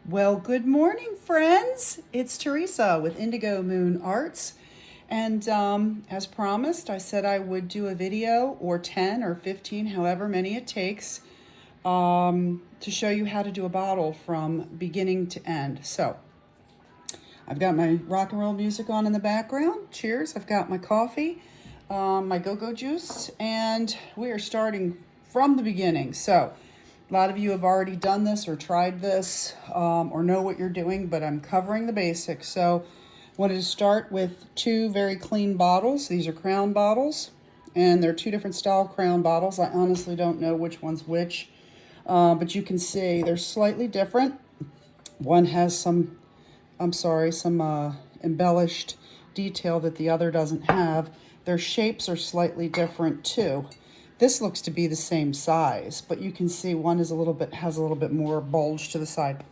Well, good morning, friends. It's Teresa with Indigo Moon Arts. And as promised, I said I would do a video or 10 or 15, however many it takes, to show you how to do a bottle from beginning to end. So I've got my rock and roll music on in the background. Cheers. I've got my coffee, my go-go juice, and we are starting from the beginning. So a lot of you have already done this or tried this or know what you're doing, but I'm covering the basics. So I wanted to start with two very clean bottles. These are crown bottles, and they're two different style crown bottles. I honestly don't know which one's which, but you can see they're slightly different. One has some embellished detail that the other doesn't have. Their shapes are slightly different too. This looks to be the same size, but you can see one is has a little bit more bulge to the side.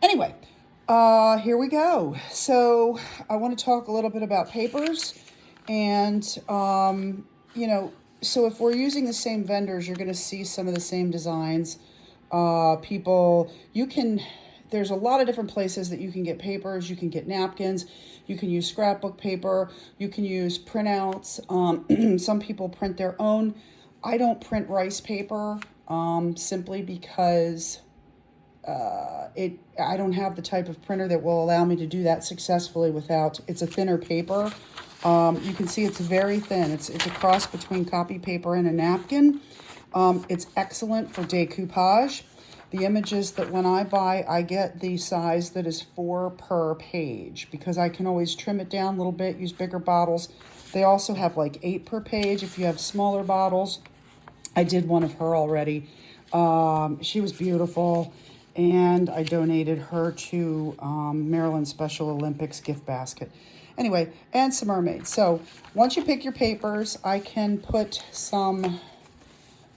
Anyway, here we go. So I want to talk a little bit about papers, and so if we're using the same vendors, you're going to see some of the same designs. There's a lot of different places that you can get papers. You can get napkins. You can use scrapbook paper. You can use printouts. Some people print their own. I don't print rice paper simply because I don't have the type of printer that will allow me to do that successfully it's a thinner paper. You can see it's very thin. It's a cross between copy paper and a napkin. It's excellent for decoupage. The images that when I buy, I get the size that is 4 per page because I can always trim it down a little bit, use bigger bottles. They also have like 8 per page if you have smaller bottles. I did one of her already. She was beautiful, and I donated her to Maryland Special Olympics gift basket. Anyway, and some mermaids. So once you pick your papers, I can put some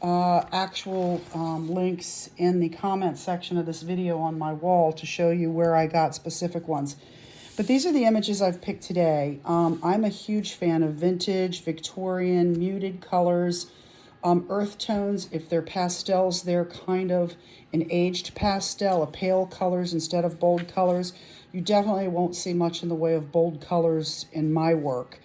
actual links in the comment section of this video on my wall to show you where I got specific ones. But these are the images I've picked today. I'm a huge fan of vintage, Victorian, muted colors, earth tones. If they're pastels, they're kind of an aged pastel, a pale colors instead of bold colors. You definitely won't see much in the way of bold colors in my work.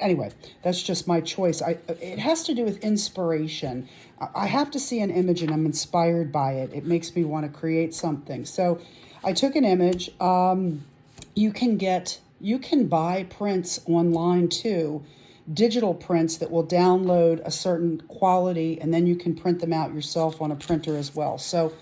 Anyway, that's just my choice. It has to do with inspiration. I have to see an image and I'm inspired by it. It makes me want to create something. So I took an image. You can buy prints online too, digital prints that will download a certain quality, and then you can print them out yourself on a printer as well. So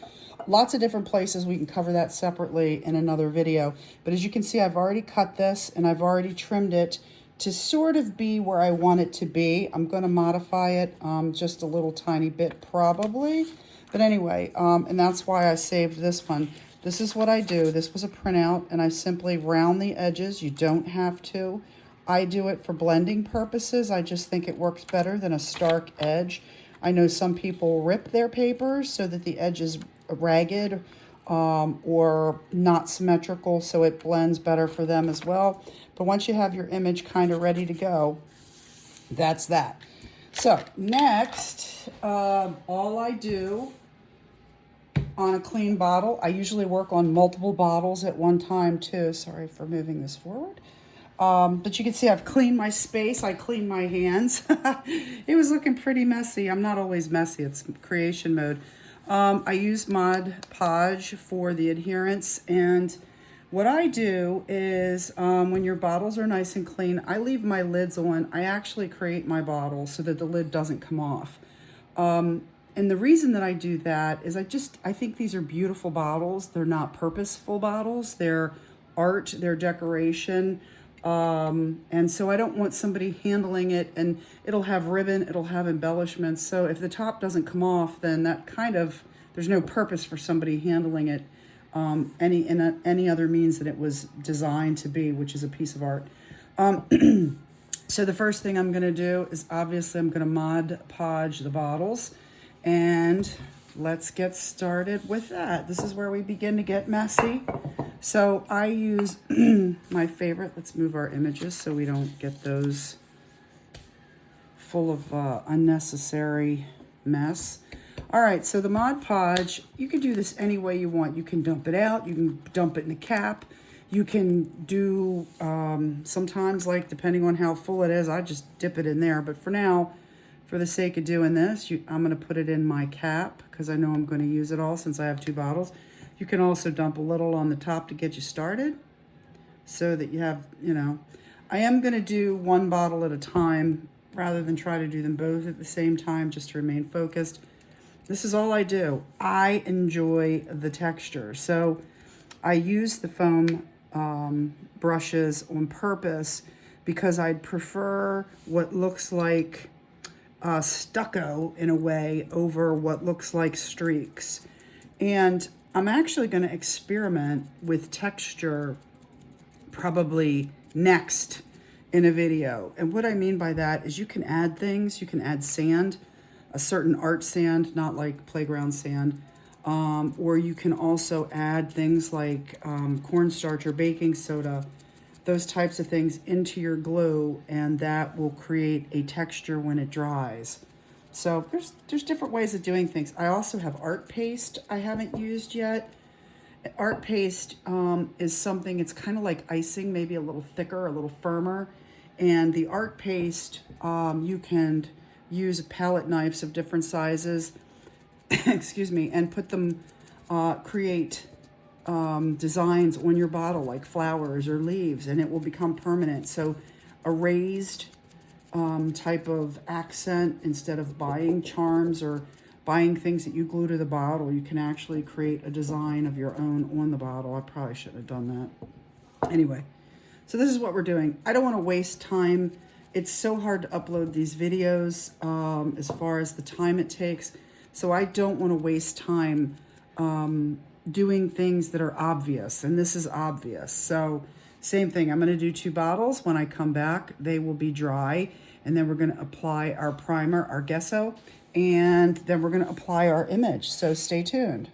lots of different places. We can cover that separately in another video. But as you can see, I've already cut this and I've already trimmed it to sort of be where I want it to be. I'm going to modify it just a little tiny bit probably. But anyway, and that's why I saved this one. This is what I do. This was a printout, and I simply round the edges. You don't have to. I do it for blending purposes. I just think it works better than a stark edge. I know some people rip their papers so that the edge is ragged or not symmetrical, so it blends better for them as well. But once you have your image kind of ready to go, that's that. So next, all I do on a clean bottle, I usually work on multiple bottles at one time too. Sorry for moving this forward. But you can see I've cleaned my space. I cleaned my hands. It was looking pretty messy. I'm not always messy. It's creation mode. I use Mod Podge for the adherence. And what I do is when your bottles are nice and clean, I leave my lids on. I actually create my bottle so that the lid doesn't come off. And the reason that I do that is I think these are beautiful bottles. They're not purposeful bottles. They're art, they're decoration. And so I don't want somebody handling it, and it'll have ribbon, it'll have embellishments. So if the top doesn't come off, then there's no purpose for somebody handling it any other means than it was designed to be, which is a piece of art. So the first thing I'm going to do is obviously I'm going to Mod Podge the bottles, and let's get started with that. This is where we begin to get messy. So I use my favorite. Let's move our images so we don't get those full of unnecessary mess. All right, so the Mod Podge, you can do this any way you want. You can dump it out, you can dump it in a cap. You can do, sometimes, like, depending on how full it is, I just dip it in there. But for now, for the sake of doing this, I'm going to put it in my cap because I know I'm going to use it all since I have 2 bottles. You can also dump a little on the top to get you started so that you have, I am going to do 1 bottle at a time rather than try to do them both at the same time just to remain focused. This is all I do. I enjoy the texture. So I use the foam brushes on purpose because I'd prefer what looks like stucco in a way over what looks like streaks. And I'm actually going to experiment with texture probably next in a video. And what I mean by that is you can add things. You can add sand, a certain art sand, not like playground sand. Or you can also add things like cornstarch or baking soda, those types of things into your glue, and that will create a texture when it dries. So there's different ways of doing things. I also have art paste I haven't used yet. Art paste is something, it's kind of like icing, maybe a little thicker, a little firmer. And the art paste, you can use palette knives of different sizes, excuse me, and put them, create designs on your bottle like flowers or leaves, and it will become permanent. So a raised type of accent, instead of buying charms or buying things that you glue to the bottle, you can actually create a design of your own on the bottle. I probably shouldn't have done that. Anyway, so this is what we're doing. I don't want to waste time. It's so hard to upload these videos as far as the time it takes. So I don't want to waste time doing things that are obvious, and this is obvious. So same thing, I'm going to do 2 bottles. When I come back, they will be dry, and then we're going to apply our primer, our gesso, and then we're going to apply our image. So stay tuned.